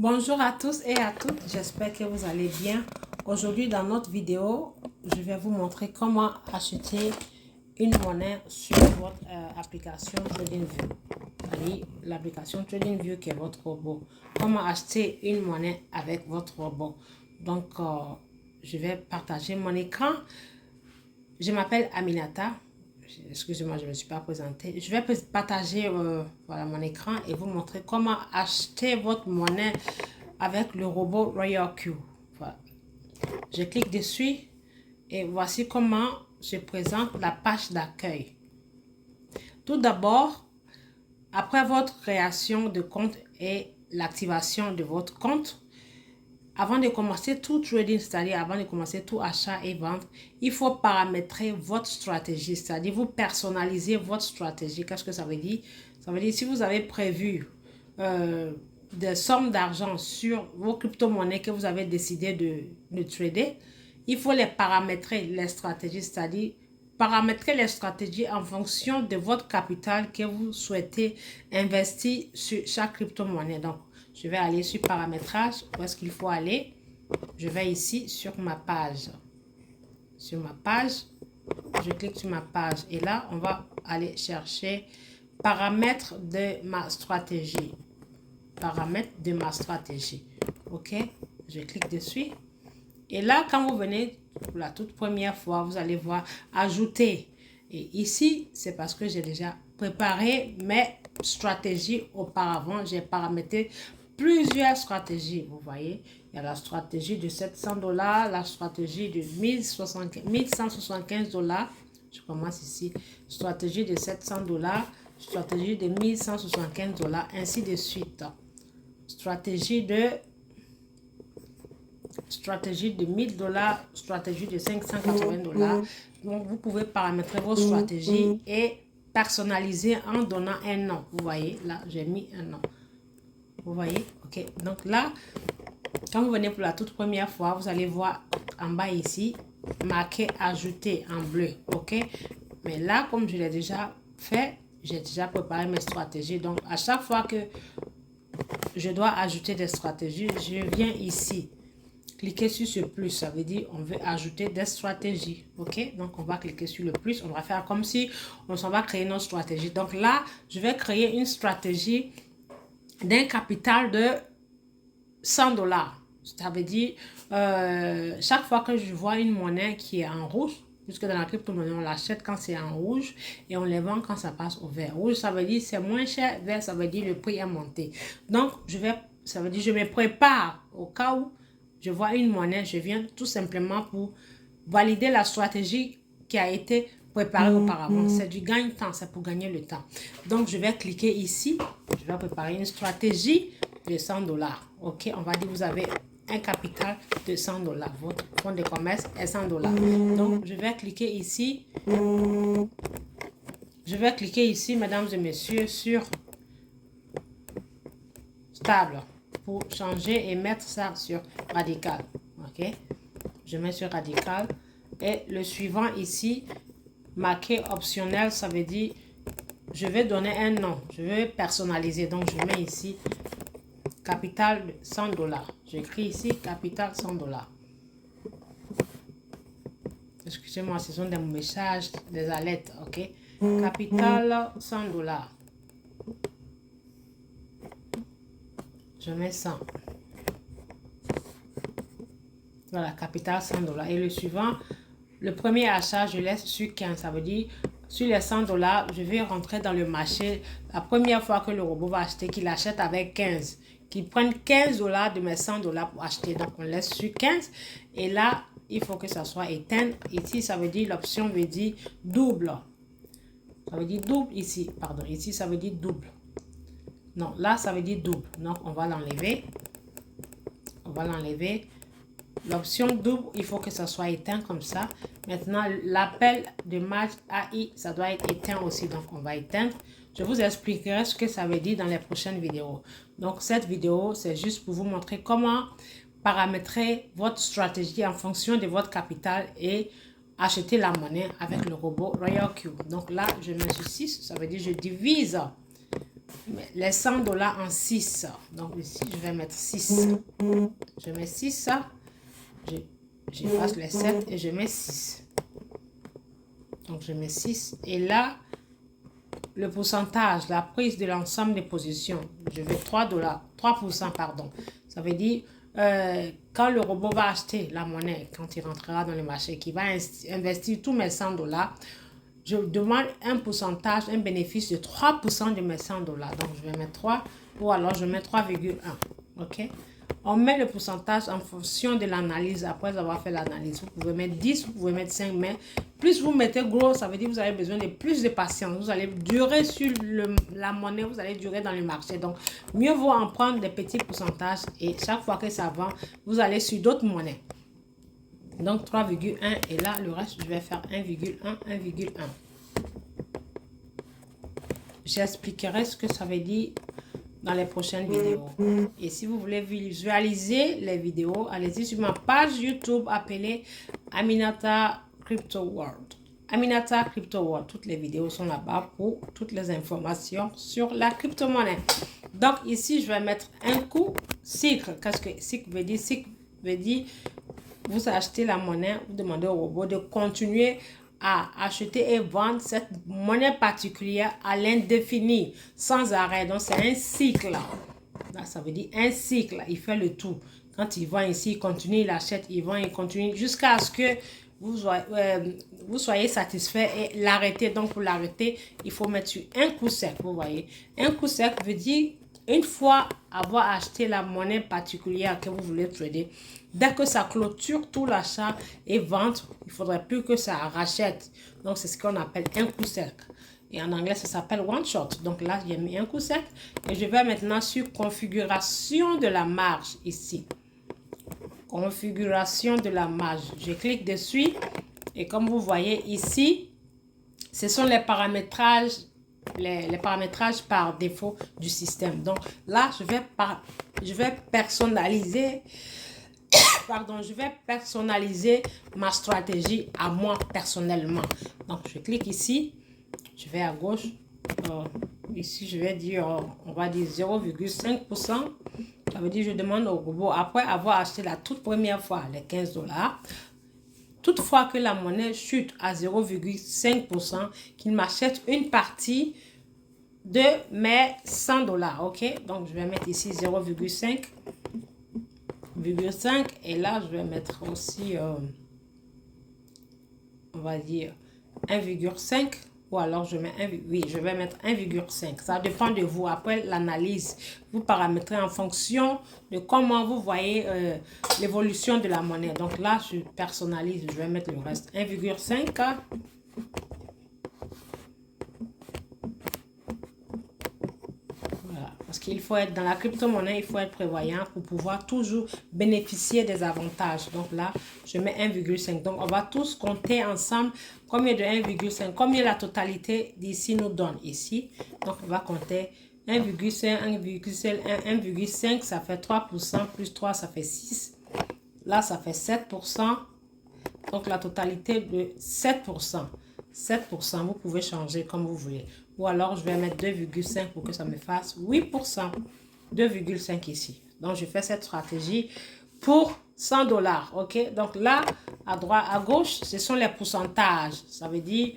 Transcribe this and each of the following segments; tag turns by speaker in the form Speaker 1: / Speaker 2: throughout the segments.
Speaker 1: Bonjour à tous et à toutes, j'espère que vous allez bien. Aujourd'hui dans notre vidéo, je vais vous montrer comment acheter une monnaie sur votre application TradingView. C'est-à-dire l'application TradingView qui est votre robot. Comment acheter une monnaie avec votre robot. Donc, je vais partager mon écran. Je m'appelle Aminata. Excusez-moi, je ne me suis pas présentée. Je vais partager voilà, mon écran et vous montrer comment acheter votre monnaie avec le robot RoyalQ. Voilà. Je clique dessus et voici comment se présente la page d'accueil. Tout d'abord, après votre création de compte et l'activation de votre compte, avant de commencer tout trading, c'est-à-dire avant de commencer tout achat et vente, il faut paramétrer votre stratégie, c'est-à-dire vous personnalisez votre stratégie. Qu'est-ce que ça veut dire? Ça veut dire si vous avez prévu des sommes d'argent sur vos crypto-monnaies que vous avez décidé de trader, il faut les paramétrer, les stratégies, c'est-à-dire paramétrer les stratégies en fonction de votre capital que vous souhaitez investir sur chaque crypto-monnaie. Donc, je vais aller sur paramétrage. Où est-ce qu'il faut aller? Je vais ici sur ma page. Sur ma page, je clique sur ma page. Et là, on va aller chercher paramètres de ma stratégie. Paramètres de ma stratégie. OK? Je clique dessus. Et là, quand vous venez pour la toute première fois, vous allez voir ajouter. Et ici, c'est parce que j'ai déjà préparé mes stratégies auparavant. J'ai paramétré plusieurs stratégies. Vous voyez, il y a la stratégie de $700, la stratégie de 1175 $. Je commence ici. Stratégie de $700, stratégie de 1175 $, ainsi de suite. Stratégie de $1000, stratégie de 580 $. Donc, vous pouvez paramétrer vos stratégies et personnaliser en donnant un nom. Vous voyez, là, j'ai mis un nom. Vous voyez, ok. Donc là, quand vous venez pour la toute première fois, vous allez voir en bas ici, marqué ajouter en bleu, ok. Mais là, comme je l'ai déjà fait, j'ai déjà préparé mes stratégies. Donc, à chaque fois que je dois ajouter des stratégies, je viens ici. Cliquez sur ce plus, ça veut dire on veut ajouter des stratégies, ok. Donc on va cliquer sur le plus, on va faire comme si on s'en va créer notre stratégie. Donc là, je vais créer une stratégie d'un capital de $100. Ça veut dire chaque fois que je vois une monnaie qui est en rouge, puisque dans la crypto-monnaie, on l'achète quand c'est en rouge et on les vend quand ça passe au vert. Rouge, ça veut dire c'est moins cher, vert, ça veut dire le prix est monté. Donc, ça veut dire je me prépare au cas où je vois une monnaie, je viens tout simplement pour valider la stratégie qui a été préparée auparavant. C'est du gagne-temps, c'est pour gagner le temps. Donc, je vais cliquer ici. Je vais préparer une stratégie de $100. OK, on va dire que vous avez un capital de $100. Votre fonds de commerce est $100. Donc, je vais cliquer ici. Je vais cliquer ici, mesdames et messieurs, sur stable pour changer et mettre ça sur radical. OK, je mets sur radical. Et le suivant ici, marqué optionnel, ça veut dire je vais donner un nom. Je vais personnaliser. Donc, je mets ici capital de $100. J'écris ici capital $100. Excusez-moi, ce sont des messages, des alertes, ok? Capital $100. Je mets 100. Voilà, capital $100. Et le suivant, le premier achat, je laisse sur 15. Ça veut dire, sur les $100, je vais rentrer dans le marché. La première fois que le robot va acheter, qu'il achète avec 15. Qu'il prenne $15 de mes $100 pour acheter. Donc, on laisse sur 15. Et là, il faut que ça soit éteint. Ici, ça veut dire, l'option veut dire double. Ça veut dire double ici. Pardon, ici, ça veut dire double. Non, là, ça veut dire double. Donc, on va l'enlever. On va l'enlever. L'option double, il faut que ça soit éteint comme ça. Maintenant, l'appel de match AI, ça doit être éteint aussi. Donc, on va éteindre. Je vous expliquerai ce que ça veut dire dans les prochaines vidéos. Donc, cette vidéo, c'est juste pour vous montrer comment paramétrer votre stratégie en fonction de votre capital et acheter la monnaie avec le robot RoyalQ. Donc là, je mets sur 6. Ça veut dire je divise les 100 dollars en 6. Donc ici, je vais mettre 6. Je mets 6. J'efface les 7 et je mets 6. Donc je mets 6. Et là, le pourcentage, la prise de l'ensemble des positions, je veux 3 dollars, 3%, pardon. Ça veut dire, quand le robot va acheter la monnaie, quand il rentrera dans le marché, qu'il va investir tous mes 100 dollars, je demande un pourcentage, un bénéfice de 3% de mes 100 dollars. Donc, je vais mettre 3 ou alors je mets 3,1. OK? On met le pourcentage en fonction de l'analyse. Après avoir fait l'analyse, vous pouvez mettre 10, vous pouvez mettre 5, mais plus vous mettez gros, ça veut dire que vous avez besoin de plus de patience. Vous allez durer sur la monnaie, vous allez durer dans le marché. Donc, mieux vaut en prendre des petits pourcentages et chaque fois que ça vend, vous allez sur d'autres monnaies. Donc, 3,1 et là, le reste, je vais faire 1,1, 1,1. J'expliquerai ce que ça veut dire dans les prochaines vidéos. Et si vous voulez visualiser les vidéos, allez-y sur ma page YouTube appelée Aminata Crypto World. Aminata Crypto World. Toutes les vidéos sont là-bas pour toutes les informations sur la crypto-monnaie. Donc ici, je vais mettre un coût cycle. Qu'est-ce que cycle veut dire? Cycle veut dire vous achetez la monnaie, vous demandez au robot de continuer à acheter et vendre cette monnaie particulière à l'indéfini, sans arrêt. Donc, c'est un cycle. Là, ça veut dire un cycle. Il fait le tout. Quand il vend ici, il continue, il achète, il vend, il continue, jusqu'à ce que vous soyez satisfait et l'arrêter. Donc, pour l'arrêter, il faut mettre sur un coup sec, vous voyez. Un coup sec veut dire, une fois avoir acheté la monnaie particulière que vous voulez trader, dès que ça clôture tout l'achat et vente, il ne faudrait plus que ça rachète. Donc, c'est ce qu'on appelle un coup sec. Et en anglais, ça s'appelle one shot. Donc là, j'ai mis un coup sec. Et je vais maintenant sur configuration de la marge ici. Configuration de la marge. Je clique dessus. Et comme vous voyez ici, ce sont les paramétrages par défaut du système. Donc là, je vais personnaliser je vais personnaliser ma stratégie à moi personnellement. Donc, je clique ici, je vais à gauche. Ici, je vais dire, on va dire 0,5%. Ça veut dire, je demande au robot, après avoir acheté la toute première fois les 15 dollars, toutefois que la monnaie chute à 0,5%, qu'il m'achète une partie de mes 100 dollars. OK? Donc, je vais mettre ici 0,5. Et là, je vais mettre aussi, on va dire 1,5 ou alors je mets je vais mettre 1,5. Ça dépend de vous. Après l'analyse, vous paramétrez en fonction de comment vous voyez l'évolution de la monnaie. Donc là, je personnalise, je vais mettre le reste 1,5. Parce qu'il faut être dans la crypto-monnaie, il faut être prévoyant pour pouvoir toujours bénéficier des avantages. Donc là, je mets 1,5. Donc, on va tous compter ensemble combien de 1,5, combien la totalité d'ici nous donne ici. Donc, on va compter 1,5, 1,5, ça fait 3%, plus 3, ça fait 6. Là, ça fait 7%. Donc, la totalité de 7%. 7%, vous pouvez changer comme vous voulez. Ou alors, je vais mettre 2,5 pour que ça me fasse 8%. 2,5 ici. Donc, je fais cette stratégie pour 100 dollars. OK? Donc, là, à droite, à gauche, ce sont les pourcentages. Ça veut dire,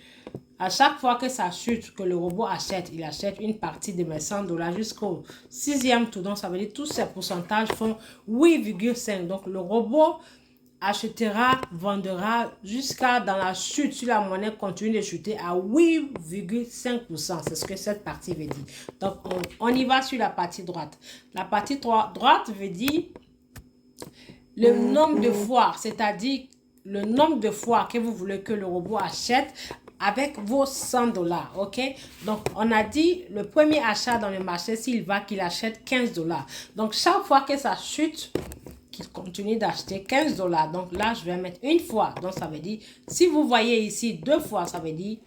Speaker 1: à chaque fois que ça chute, que le robot achète, il achète une partie de mes 100 dollars jusqu'au 6e tour. Donc, ça veut dire tous ces pourcentages font 8,5. Donc, le robot achètera, vendra jusqu'à dans la chute, si la monnaie continue de chuter à 8,5%. C'est ce que cette partie veut dire. Donc, on y va sur la partie droite. La partie droite veut dire le nombre de fois, c'est-à-dire le nombre de fois que vous voulez que le robot achète avec vos 100 dollars, ok? Donc, on a dit le premier achat dans le marché, s'il va, qu'il achète 15 dollars. Donc, chaque fois que ça chute, qu'il continue d'acheter 15 dollars. Donc là, je vais mettre une fois. Donc, ça veut dire, si vous voyez ici deux fois, ça veut dire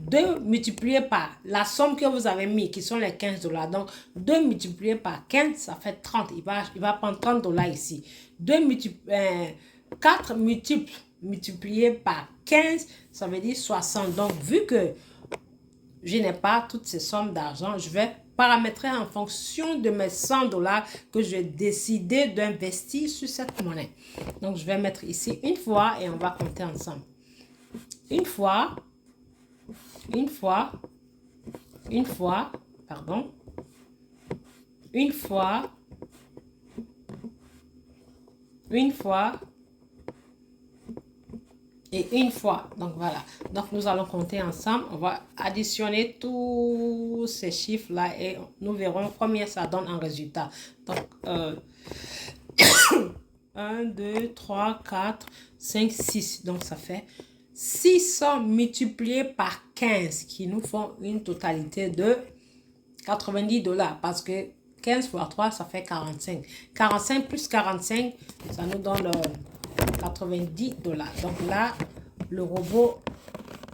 Speaker 1: 2 multiplié par la somme que vous avez mis, qui sont les 15 dollars. Donc, 2 multiplié par 15, ça fait 30. Il va prendre 30 dollars ici. 4 multiplié par 15, ça veut dire 60. Donc, vu que je n'ai pas toutes ces sommes d'argent, je vais paramétrer en fonction de mes 100 dollars que j'ai décidé d'investir sur cette monnaie. Donc, je vais mettre ici une fois et on va compter ensemble. Une fois, une fois, une fois, pardon, une fois, une fois, et une fois. Donc voilà, donc nous allons compter ensemble, on va additionner tous ces chiffres là et nous verrons combien ça donne en résultat. Donc 1 2 3 4 5 6, donc ça fait 600 multiplié par 15 qui nous font une totalité de 90 dollars parce que 15 fois 3 ça fait 45. 45 plus 45 ça nous donne 90 dollars. Donc là, le robot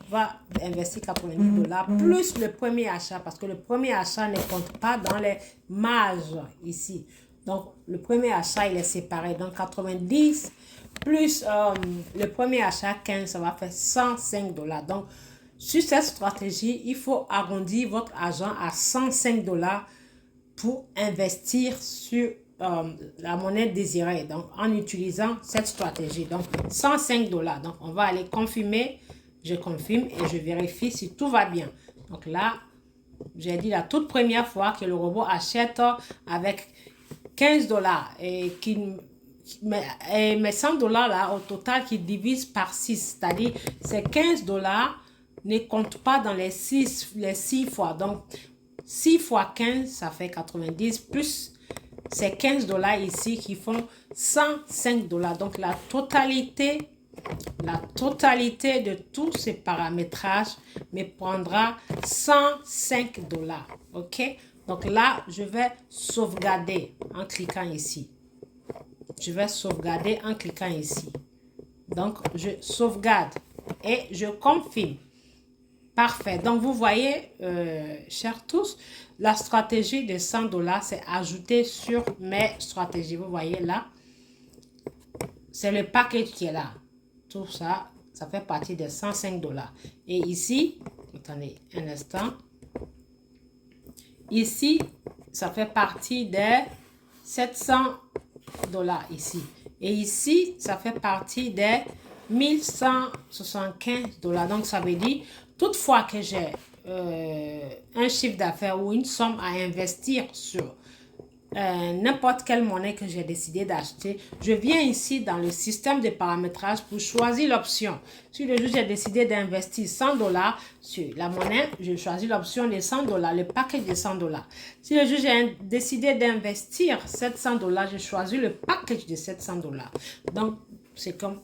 Speaker 1: va investir 90 dollars plus le premier achat parce que le premier achat ne compte pas dans les marges ici. Donc, le premier achat, il est séparé. Donc, 90 plus le premier achat, 15, ça va faire 105 dollars. Donc, sur cette stratégie, il faut arrondir votre argent à 105 dollars pour investir sur la monnaie désirée, donc en utilisant cette stratégie. Donc 105 dollars. Donc on va aller confirmer, je confirme et je vérifie si tout va bien. Donc là, j'ai dit la toute première fois que le robot achète avec 15 dollars et mes 100 dollars là au total qui divise par 6, c'est-à-dire ces 15 dollars ne comptent pas dans les 6 fois. Donc 6 fois 15, ça fait 90 plus ces 15 dollars ici qui font 105 dollars. Donc, la totalité de tous ces paramétrages me prendra 105 dollars. OK? Donc là, je vais sauvegarder en cliquant ici. Je vais sauvegarder en cliquant ici. Donc, je sauvegarde et je confirme. Parfait. Donc, vous voyez, chers tous, la stratégie de 100 dollars, c'est ajouté sur mes stratégies. Vous voyez là, c'est le package qui est là. Tout ça, ça fait partie des 105 dollars. Et ici, attendez un instant. Ici, ça fait partie des 700 dollars ici. Et ici, ça fait partie des 1175 dollars. Donc, ça veut dire, toutefois que j'ai un chiffre d'affaires ou une somme à investir sur n'importe quelle monnaie que j'ai décidé d'acheter, je viens ici dans le système de paramétrage pour choisir l'option. Si le jour j'ai décidé d'investir 100 dollars sur la monnaie, je choisis l'option de 100 dollars, le package de 100 dollars. Si le jour j'ai décidé d'investir 700 dollars, je choisis le package de 700 dollars. Donc, c'est comme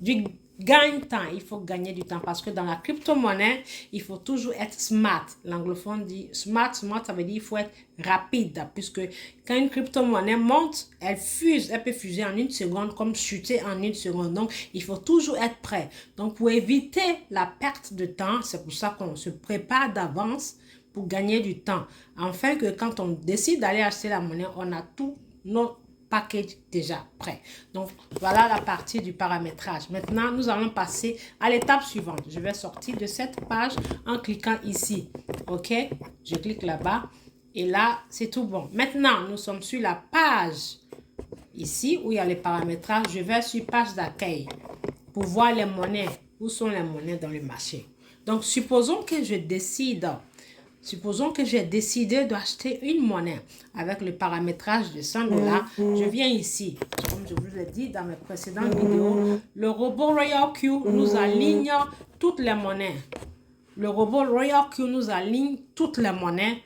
Speaker 1: du gagne-temps. Il faut gagner du temps parce que dans la crypto-monnaie, il faut toujours être smart. L'anglophone dit smart, ça veut dire il faut être rapide puisque quand une crypto-monnaie monte, elle peut fuser en une seconde comme chuter en une seconde. Donc, il faut toujours être prêt. Donc, pour éviter la perte de temps, c'est pour ça qu'on se prépare d'avance pour gagner du temps. Afin que quand on décide d'aller acheter la monnaie, on a tout notre package déjà prêt. Donc, voilà la partie du paramétrage. Maintenant, nous allons passer à l'étape suivante. Je vais sortir de cette page en cliquant ici. OK? Je clique là-bas. Et là, c'est tout bon. Maintenant, nous sommes sur la page ici où il y a les paramétrages. Je vais sur page d'accueil pour voir les monnaies. Où sont les monnaies dans le marché? Donc, supposons que j'ai décidé d'acheter une monnaie avec le paramétrage de 100 dollars. Je viens ici. Comme je vous l'ai dit dans mes précédentes vidéos, le robot Royal Q nous aligne toutes les monnaies. Le robot Royal Q nous aligne toutes les monnaies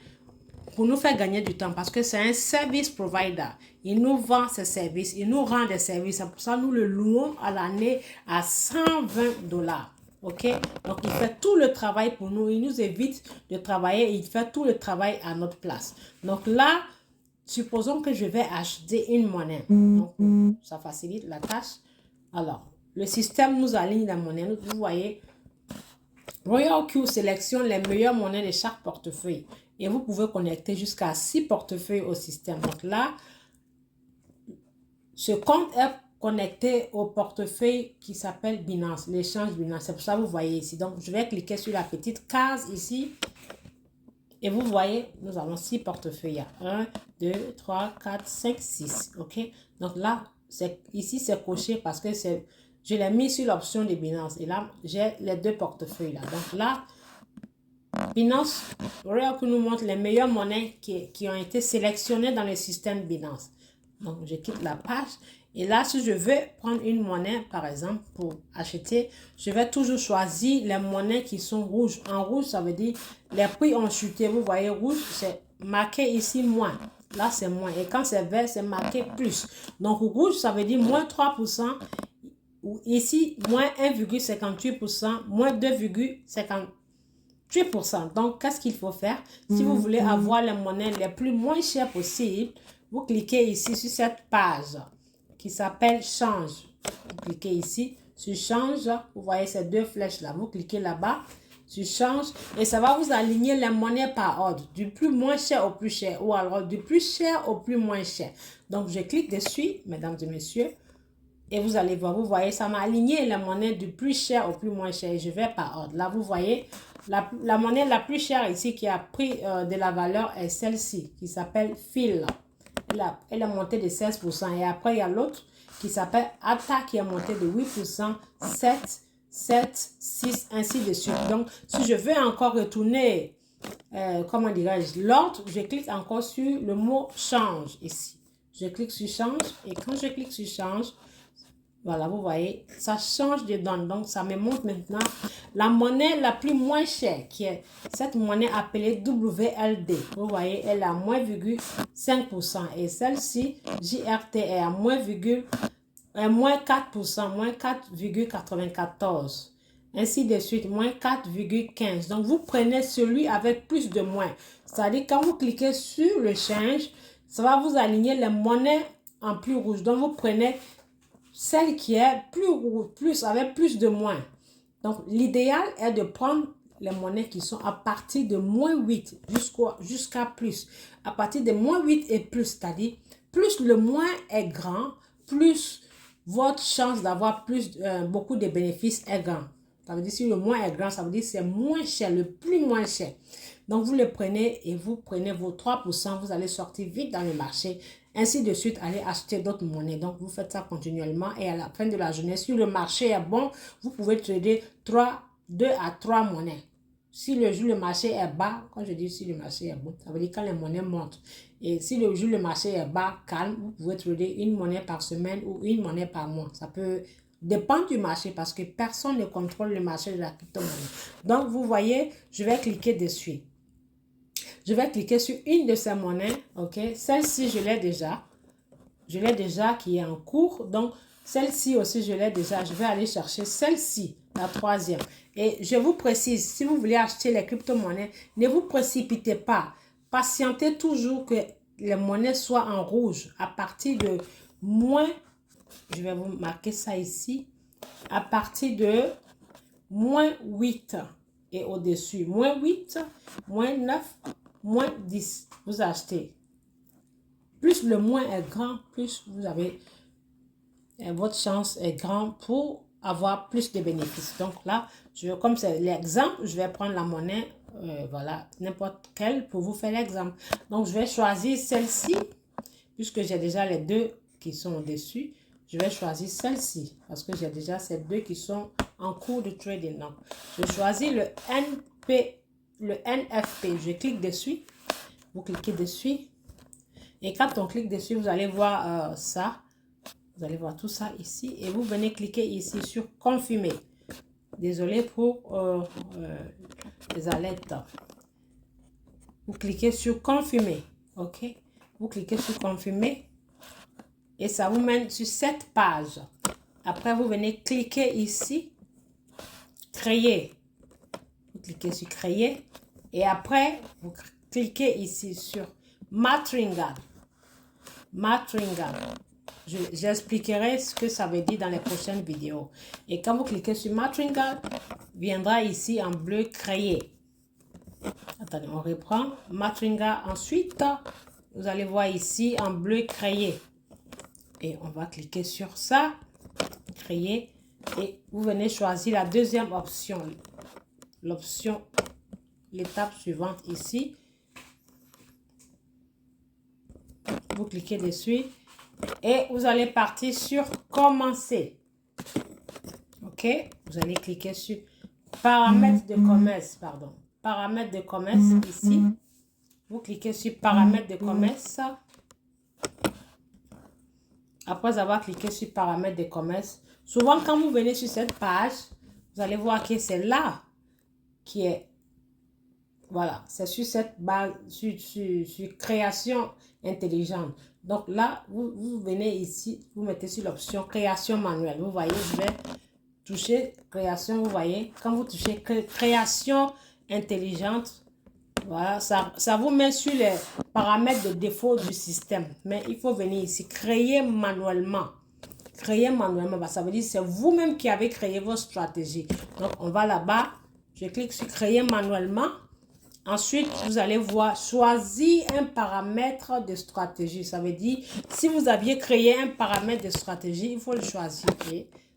Speaker 1: pour nous faire gagner du temps parce que c'est un service provider. Il nous vend ses services, il nous rend des services. C'est pour ça que nous le louons à l'année à 120 dollars. OK? Donc, il fait tout le travail pour nous. Il nous évite de travailler. Il fait tout le travail à notre place. Donc là, supposons que je vais acheter une monnaie. Donc, ça facilite la tâche. Alors, le système nous aligne la monnaie. Vous voyez, Royal Q sélectionne les meilleures monnaies de chaque portefeuille. Et vous pouvez connecter jusqu'à 6 portefeuilles au système. Donc là, ce compte est connecté au portefeuille qui s'appelle Binance, l'échange Binance. C'est pour ça que vous voyez ici. Donc, je vais cliquer sur la petite case ici. Et vous voyez, nous avons 6 portefeuilles. 1, 2, 3, 4, 5, 6. OK? Donc là, ici, c'est coché parce que je l'ai mis sur l'option de Binance. Et là, j'ai les 2 portefeuilles là. Donc là, Binance Oracle nous montre les meilleures monnaies qui ont été sélectionnées dans le système Binance. Donc, je quitte la page. Et là, si je veux prendre une monnaie, par exemple, pour acheter, je vais toujours choisir les monnaies qui sont rouges. En rouge, ça veut dire les prix ont chuté. Vous voyez, rouge, c'est marqué ici moins. Là, c'est moins. Et quand c'est vert, c'est marqué plus. Donc, rouge, ça veut dire moins 3%. Ici, moins 1,58%, moins 2,58%. Donc, qu'est-ce qu'il faut faire? Si vous voulez avoir les monnaies les plus moins chères possibles, vous cliquez ici sur cette page qui s'appelle Change. Vous cliquez ici sur Change. Vous voyez ces 2 flèches là. Vous cliquez là-bas sur Change et ça va vous aligner les monnaies par ordre. Du plus moins cher au plus cher ou alors du plus cher au plus moins cher. Donc, je clique dessus, mesdames et messieurs. Et vous allez voir, vous voyez, ça m'a aligné les monnaies du plus cher au plus moins cher. Et je vais par ordre. Là, vous voyez, la monnaie la plus chère ici qui a pris de la valeur est celle-ci, qui s'appelle FIL. Elle a monté de 16%. Et après, il y a l'autre qui s'appelle ATA qui a monté de 8%, 7, 7, 6, ainsi de suite. Donc, si je veux encore retourner, comment dirais-je, l'ordre, je clique encore sur le mot change ici. Je clique sur change et quand je clique sur change, voilà, vous voyez, ça change de donne. Donc, ça me montre maintenant la monnaie la plus moins chère, qui est cette monnaie appelée WLD. Vous voyez, elle est à moins 5%. Et celle-ci, JRT, est à moins 4%, moins 4,94. Ainsi de suite, moins 4,15. Donc, vous prenez celui avec plus de moins. C'est-à-dire, quand vous cliquez sur le change, ça va vous aligner les monnaies en plus rouge. Donc, vous prenez celle qui est plus avec plus de moins. Donc, l'idéal est de prendre les monnaies qui sont à partir de moins 8 jusqu'à plus. À partir de moins 8 et plus, c'est-à-dire, plus le moins est grand, plus votre chance d'avoir beaucoup de bénéfices est grand. Ça veut dire si le moins est grand, ça veut dire c'est moins cher, le plus moins cher. Donc, vous le prenez et vous prenez vos 3%, vous allez sortir vite dans le marché. Ainsi de suite, allez acheter d'autres monnaies. Donc, vous faites ça continuellement et à la fin de la journée, si le marché est bon, vous pouvez trader 2 à 3 monnaies. Si le marché est bas, quand je dis si le marché est bon, ça veut dire quand les monnaies montent. Et si le marché est bas, calme, vous pouvez trader une monnaie par semaine ou une monnaie par mois. Ça peut dépendre du marché parce que personne ne contrôle le marché de la crypto-monnaie. Donc, vous voyez, je vais cliquer dessus. Je vais cliquer sur une de ces monnaies, ok? Celle-ci, je l'ai déjà. Je l'ai déjà qui est en cours. Donc, celle-ci aussi, je l'ai déjà. Je vais aller chercher celle-ci, la 3e. Et je vous précise, si vous voulez acheter les crypto-monnaies, ne vous précipitez pas. Patientez toujours que les monnaies soient en rouge. À partir de moins, je vais vous marquer ça ici, à partir de moins 8 et au-dessus. Moins 8, moins 9, moins 10, vous achetez. Plus le moins est grand, plus vous avez, votre chance est grande pour avoir plus de bénéfices. Donc là, comme c'est l'exemple, je vais prendre la monnaie, voilà, n'importe quelle pour vous faire l'exemple. Donc, je vais choisir celle-ci, puisque j'ai déjà les 2 qui sont au-dessus. Je vais choisir celle-ci, parce que j'ai déjà ces 2 qui sont en cours de trading. Donc, je choisis le NFP. Je clique dessus. Vous cliquez dessus. Et quand on clique dessus, vous allez voir ça. Vous allez voir tout ça ici. Et vous venez cliquer ici sur confirmer. Désolé pour les alertes. Vous cliquez sur confirmer. OK? Vous cliquez sur confirmer. Et ça vous mène sur cette page. Après, vous venez cliquer ici. Créer. Vous cliquez sur créer. Et après, vous cliquez ici sur Matringa. Matringa. J'expliquerai ce que ça veut dire dans les prochaines vidéos. Et quand vous cliquez sur Matringa, viendra ici en bleu créer. Attendez, on reprend. Matringa. Ensuite, vous allez voir ici en bleu créer. Et on va cliquer sur ça. Créer. Et vous venez choisir la 2e option. L'option, l'étape suivante ici. vous cliquez dessus et vous allez partir sur commencer. OK? Vous allez cliquer sur paramètres de commerce, pardon. Paramètres de commerce ici. Vous cliquez sur paramètres de commerce. Après avoir cliqué sur paramètres de commerce, souvent quand vous venez sur cette page, vous allez voir que c'est là qui est, voilà, c'est sur cette base, sur création intelligente. Donc là, vous venez ici, vous mettez sur l'option création manuelle. Vous voyez, je vais toucher création, vous voyez, quand vous touchez création intelligente, voilà, ça vous met sur les paramètres de défaut du système. Mais il faut venir ici, créer manuellement. Créer manuellement, bah, ça veut dire que c'est vous-même qui avez créé votre stratégie. Donc, on va là-bas, je clique sur créer manuellement. Ensuite, vous allez voir choisir un paramètre de stratégie. Ça veut dire, si vous aviez créé un paramètre de stratégie, il faut le choisir.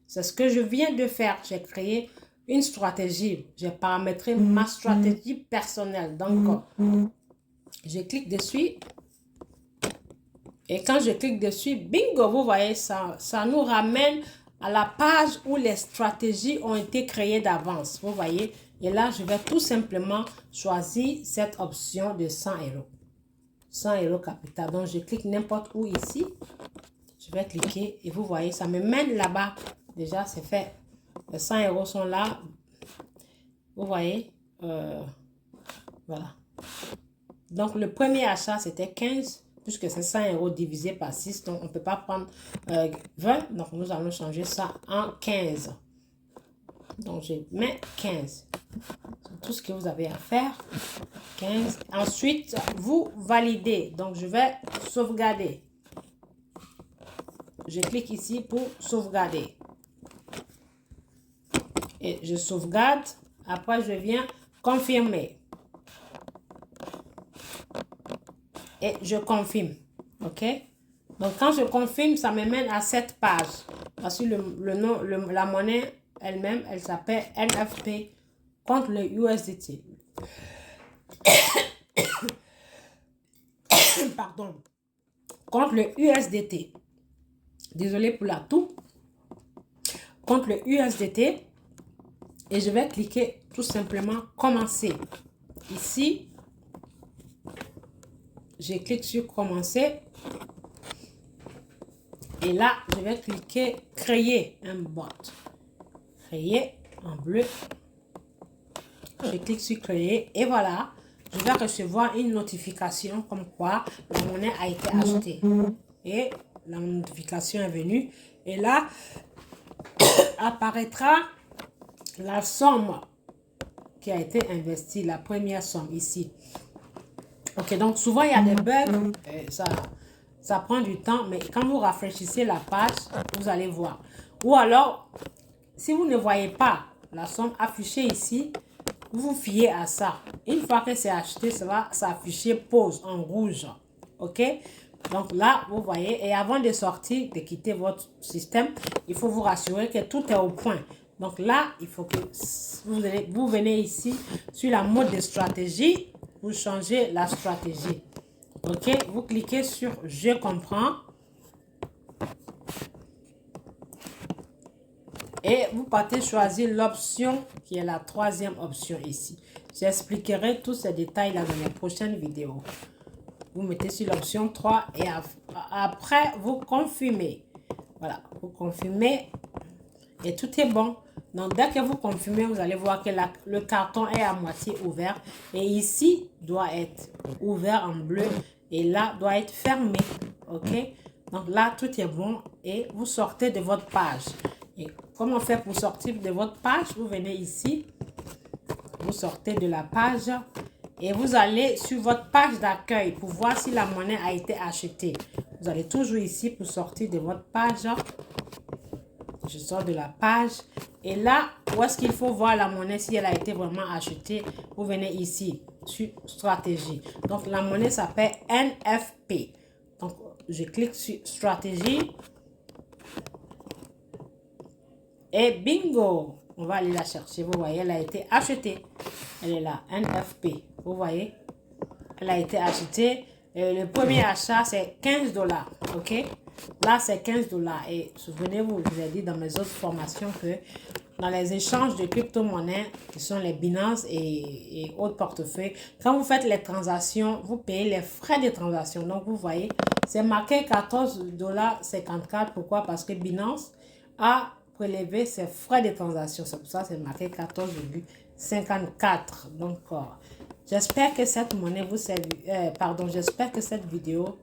Speaker 1: C'est ce que je viens de faire. J'ai créé une stratégie. J'ai paramétré ma stratégie personnelle. Donc, je clique dessus. Et quand je clique dessus, bingo, vous voyez, ça nous ramène à la page où les stratégies ont été créées d'avance. Vous voyez. Et là, je vais tout simplement choisir cette option de 100 euros. 100 euros capital. Donc, je clique n'importe où ici. Je vais cliquer et vous voyez, ça me mène là-bas. Déjà, c'est fait. Les 100 euros sont là. Vous voyez. Voilà. Donc, le premier achat, c'était 15, puisque c'est 100 euros divisé par 6. Donc, on ne peut pas prendre 20. Donc, nous allons changer ça en 15. Donc, je mets 15. C'est tout ce que vous avez à faire. 15. Ensuite, vous validez. Donc, je vais sauvegarder. Je clique ici pour sauvegarder. Et je sauvegarde. Après, je viens confirmer. Et je confirme. OK? Donc, quand je confirme, ça me mène à cette page. Parce que le nom, la monnaie elle-même, elle s'appelle NFP contre le USDT. Pardon. Contre le USDT. Désolé pour la toux. Contre le USDT. Et je vais cliquer tout simplement commencer. Ici, je clique sur commencer. Et là, je vais cliquer créer un bot. Créer en bleu. Je clique sur créer et voilà. Je vais recevoir une notification comme quoi la monnaie a été achetée. Et la notification est venue. Et là, apparaîtra la somme qui a été investie, la première somme ici. Ok, donc souvent il y a des bugs, ça prend du temps, mais quand vous rafraîchissez la page, vous allez voir. Ou alors, si vous ne voyez pas la somme affichée ici, vous vous fiez à ça. Une fois que c'est acheté, ça va s'afficher pause en rouge. Ok? Donc là, vous voyez, et avant de sortir, de quitter votre système, il faut vous rassurer que tout est au point. Donc là, il faut que vous venez ici sur la mode de stratégie, vous changez la stratégie. Ok? Vous cliquez sur je comprends. Et vous partez choisir l'option qui est la troisième option ici. J'expliquerai tous ces détails là dans les prochaines vidéos. Vous mettez sur l'option 3 et après vous confirmez. Voilà, vous confirmez et tout est bon. Donc dès que vous confirmez, vous allez voir que le carton est à moitié ouvert. Et ici doit être ouvert en bleu et là doit être fermé. Ok? Donc là tout est bon et vous sortez de votre page. Et comment faire pour sortir de votre page? Vous venez ici, vous sortez de la page et vous allez sur votre page d'accueil pour voir si la monnaie a été achetée. Vous allez toujours ici pour sortir de votre page. Je sors de la page et là, où est-ce qu'il faut voir la monnaie si elle a été vraiment achetée? Vous venez ici sur stratégie. Donc la monnaie s'appelle NFP. Donc je clique sur stratégie. Et bingo, on va aller la chercher. Vous voyez, elle a été achetée. Elle est là, NFP. Vous voyez, elle a été achetée. Le premier achat, c'est 15 $. OK? Là, c'est 15 $. Et souvenez-vous, je vous ai dit dans mes autres formations que dans les échanges de crypto-monnaies, qui sont les Binance et autres portefeuilles, quand vous faites les transactions, vous payez les frais de transaction. Donc, vous voyez, c'est marqué 14,54 $. Pourquoi? Parce que Binance a prélevé ses frais de transaction. C'est pour ça que c'est marqué 14,54 $. Donc, j'espère que cette monnaie vous j'espère que cette vidéo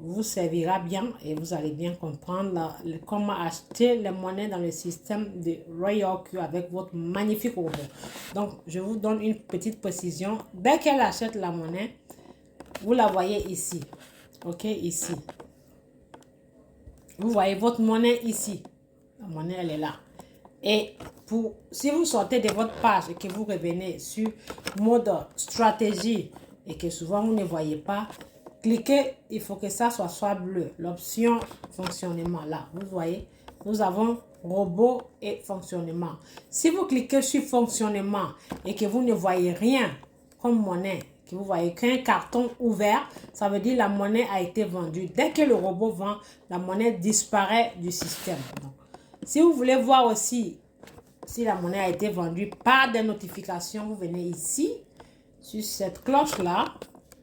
Speaker 1: vous servira bien et vous allez bien comprendre comment acheter les monnaies dans le système de RoyalQ avec votre magnifique robot. Donc, je vous donne une petite précision. Dès qu'elle achète la monnaie, vous la voyez ici. OK, ici. Vous voyez votre monnaie ici. La monnaie, elle est là. Et si vous sortez de votre page et que vous revenez sur mode stratégie et que souvent vous ne voyez pas, cliquez, il faut que ça soit bleu. L'option fonctionnement là, vous voyez, nous avons robot et fonctionnement. Si vous cliquez sur fonctionnement et que vous ne voyez rien comme monnaie, que vous voyez qu'un carton ouvert, ça veut dire la monnaie a été vendue. Dès que le robot vend, la monnaie disparaît du système. Donc, si vous voulez voir aussi si la monnaie a été vendue par des notifications, vous venez ici, sur cette cloche-là,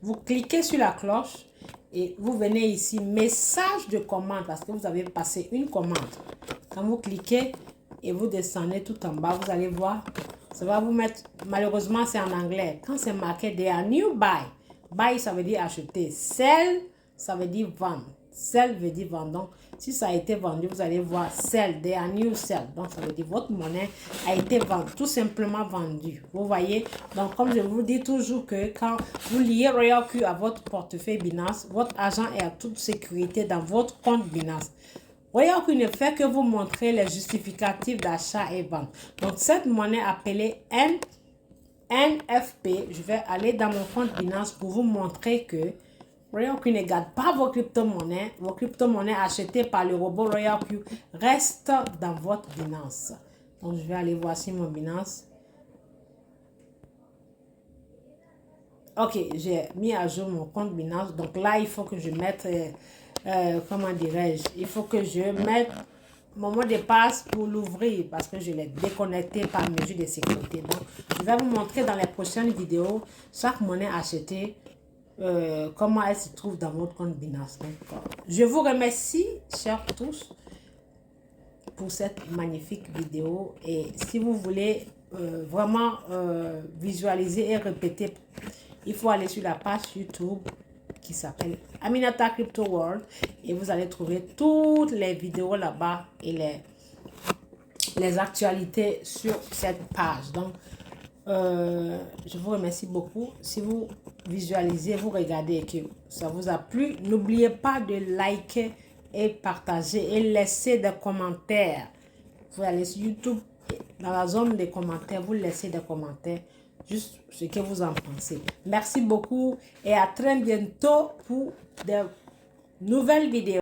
Speaker 1: vous cliquez sur la cloche et vous venez ici, message de commande, parce que vous avez passé une commande. Quand vous cliquez et vous descendez tout en bas, vous allez voir, ça va vous mettre, malheureusement c'est en anglais, quand c'est marqué there are new buy, buy ça veut dire acheter, sell ça veut dire vendre. Sell veut dire vendre. Donc, si ça a été vendu, vous allez voir sell, they are new sell. Donc, ça veut dire votre monnaie a été vendue, tout simplement vendue. Vous voyez? Donc, comme je vous dis toujours que quand vous liez RoyalQ à votre portefeuille Binance, votre argent est en toute sécurité dans votre compte Binance. RoyalQ ne fait que vous montrer les justificatifs d'achat et vente. Donc, cette monnaie appelée NFP, je vais aller dans mon compte Binance pour vous montrer que RoyalQ ne garde pas vos crypto-monnaies. Vos crypto-monnaies achetées par le robot RoyalQ restent dans votre Binance. Donc, je vais aller voir si mon Binance. Ok, j'ai mis à jour mon compte Binance. Donc là, il faut que je mette, comment dirais-je, il faut que je mette mon mot de passe pour l'ouvrir parce que je l'ai déconnecté par mesure de sécurité. Donc, je vais vous montrer dans les prochaines vidéos chaque monnaie achetée. Comment elle se trouve dans votre compte Binance. Donc, je vous remercie, chers tous, pour cette magnifique vidéo. Et si vous voulez vraiment visualiser et répéter, il faut aller sur la page YouTube qui s'appelle Aminata Crypto World et vous allez trouver toutes les vidéos là-bas et les actualités sur cette page. Donc, je vous remercie beaucoup. Si vous visualisez, vous regardez et que ça vous a plu, n'oubliez pas de liker et partager et laisser des commentaires. Vous allez sur YouTube, dans la zone des commentaires, vous laissez des commentaires, juste ce que vous en pensez. Merci beaucoup et à très bientôt pour de nouvelles vidéos.